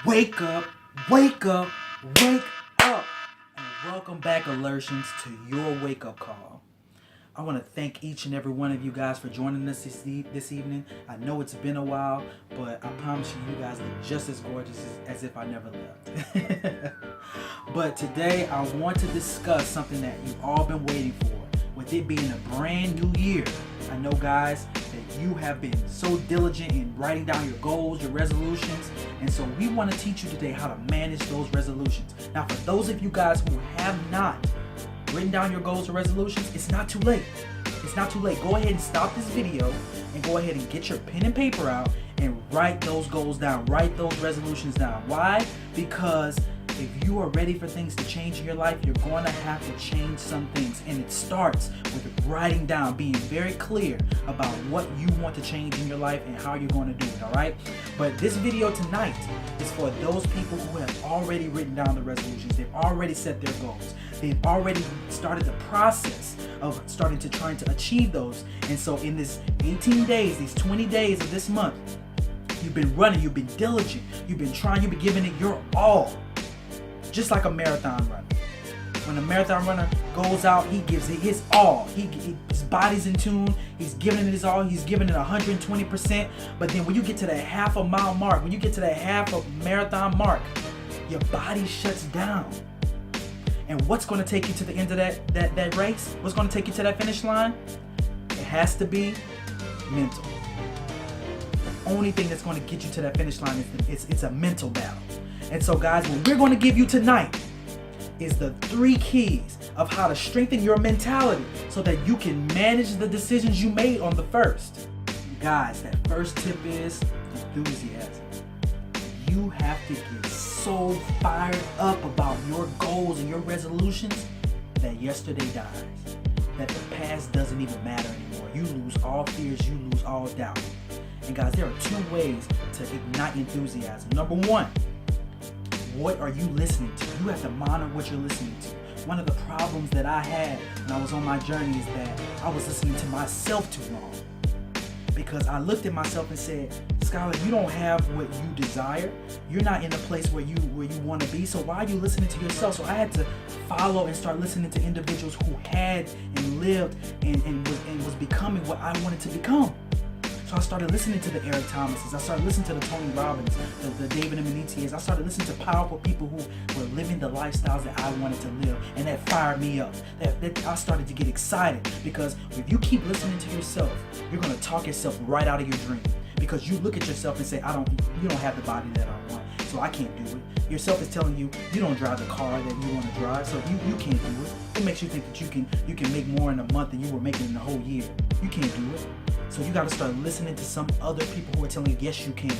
Wake up, wake up, wake up. And welcome back, Alertions, to your wake up call. I want to thank each and every one of you guys for joining us this evening. I know it's been a while, but I promise you guys look just as gorgeous as if I never left. But today I want to discuss something that you've all been waiting for. With it being a brand new year, I know, guys, that you have been so diligent in writing down your goals, your resolutions, and so we want to teach you today how to manage those resolutions. Now, for those of you guys who have not written down your goals or resolutions, it's not too late. It's not too late. Go ahead and stop this video and go ahead and get your pen and paper out and write those goals down. Write those resolutions down. Why? Because if you are ready for things to change in your life, you're going to have to change some things. And it starts with writing down, being very clear about what you want to change in your life and how you're going to do it, all right? But this video tonight is for those people who have already written down the resolutions. They've already set their goals. They've already started the process of starting to trying to achieve those. And so in this 18 days, these 20 days of this month, you've been running, you've been diligent, you've been trying, you've been giving it your all. Just like a marathon runner. When a marathon runner goes out, he gives it his all. His body's in tune. He's giving it his all. He's giving it 120%. But then when you get to that half a mile mark, when you get to that half a marathon mark, your body shuts down. And what's going to take you to the end of that race? What's going to take you to that finish line? It has to be mental. The only thing that's going to get you to that finish line is it's a mental battle. And so, guys, what we're going to give you tonight is the 3 keys of how to strengthen your mentality so that you can manage the decisions you made on the first. Guys, that first tip is enthusiasm. You have to get so fired up about your goals and your resolutions that yesterday dies, that the past doesn't even matter anymore. You lose all fears, you lose all doubt. And guys, there are 2 ways to ignite enthusiasm. Number 1, what are you listening to? You have to monitor what you're listening to. One of the problems that I had when I was on my journey is that I was listening to myself too long. Because I looked at myself and said, Skylar, you don't have what you desire. You're not in the place where you want to be. So why are you listening to yourself? So I had to follow and start listening to individuals who had and lived and was becoming what I wanted to become. So I started listening to the Eric Thomases. I started listening to the Tony Robbins, the David Emanetias. I started listening to powerful people who were living the lifestyles that I wanted to live, and that fired me up. That I started to get excited, because if you keep listening to yourself, you're gonna talk yourself right out of your dream. Because you look at yourself and say, you don't have the body that I want, so I can't do it. Yourself is telling you you don't drive the car that you want to drive, so you can't do it. What makes you think that you can make more in a month than you were making in a whole year? You can't do it. So you got to start listening to some other people who are telling you, yes, you can.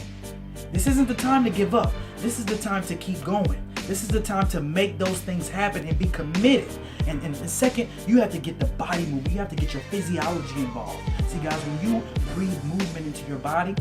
This isn't the time to give up. This is the time to keep going. This is the time to make those things happen and be committed. And second, you have to get the body moving. You have to get your physiology involved. See, guys, when you breathe movement into your body,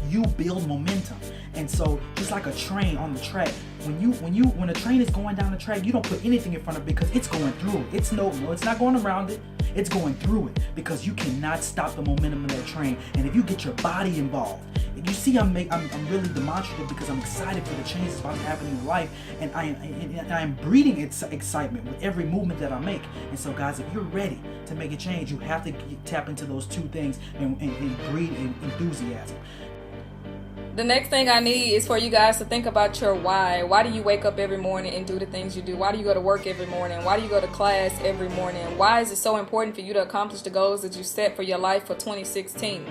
you build momentum. And so, just like a train on the track, when a train is going down the track, you don't put anything in front of it because it's going through it. It's not going around it. It's going through it, because you cannot stop the momentum of that train. And if you get your body involved, you see, I'm really demonstrative because I'm excited for the changes about to happen in life, and I am breeding excitement with every movement that I make. And so, guys, if you're ready to make a change, you have to tap into those 2 things and breed enthusiasm. The next thing I need is for you guys to think about your why. Why do you wake up every morning and do the things you do? Why do you go to work every morning? Why do you go to class every morning? Why is it so important for you to accomplish the goals that you set for your life for 2016?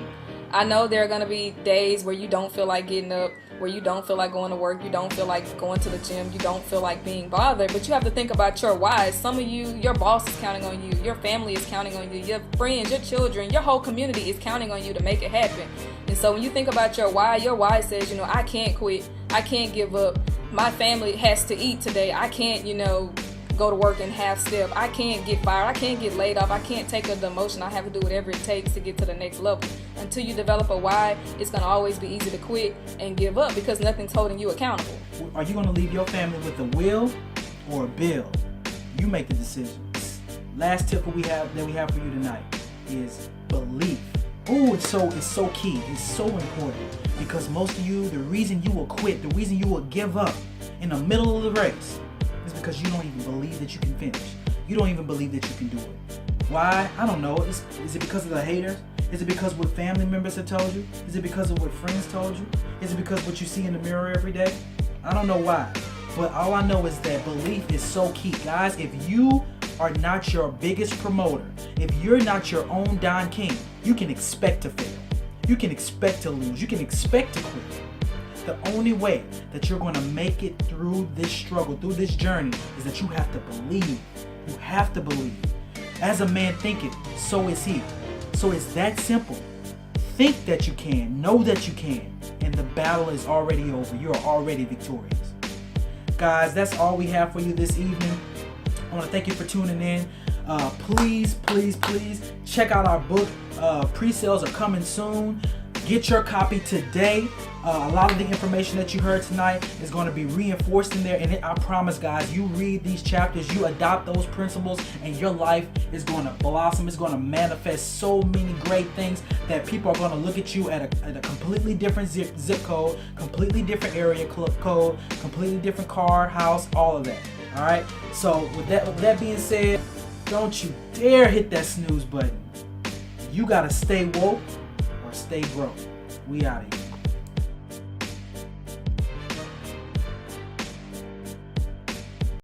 I know there are going to be days where you don't feel like getting up, where you don't feel like going to work, you don't feel like going to the gym, you don't feel like being bothered, but you have to think about your whys. Some of you, your boss is counting on you, your family is counting on you, your friends, your children, your whole community is counting on you to make it happen. And so when you think about your why says, I can't quit, I can't give up, my family has to eat today, I can't, go to work and half step, I can't get fired, I can't get laid off, I can't take a demotion, I have to do whatever it takes to get to the next level. Until you develop a why, it's going to always be easy to quit and give up because nothing's holding you accountable. Are you going to leave your family with a will or a bill? You make the decision. Last tip that we have for you tonight is belief. Oh, it's so key. It's so important, Because most of you, the reason you will quit, the reason you will give up in the middle of the race is because you don't even believe that you can finish. You don't even believe that you can do it. Why? I don't know. Is it because of the haters? Is it because what family members have told you? Is it because of what friends told you? Is it because of what you see in the mirror every day? I don't know why. But all I know is that belief is so key. Guys, if you are not your biggest promoter, if you're not your own Don King, you can expect to fail. You can expect to lose. You can expect to quit. The only way that you're going to make it through this struggle, through this journey, is that you have to believe. You have to believe. As a man thinketh, so is he. So it's that simple. Think that you can, know that you can, and the battle is already over. You are already victorious. Guys, that's all we have for you this evening. I want to thank you for tuning in. Please check out our book. Pre-sales are coming soon. Get your copy today. A lot of the information that you heard tonight is going to be reinforced in there, and I promise, guys, you read these chapters, you adopt those principles, and your life is going to blossom. It's going to manifest so many great things that people are going to look at you at a completely different zip code, completely different area code, completely different car, house, all of that. All right. So with that being said, don't you dare hit that snooze button. You gotta stay woke or stay broke. We out of here.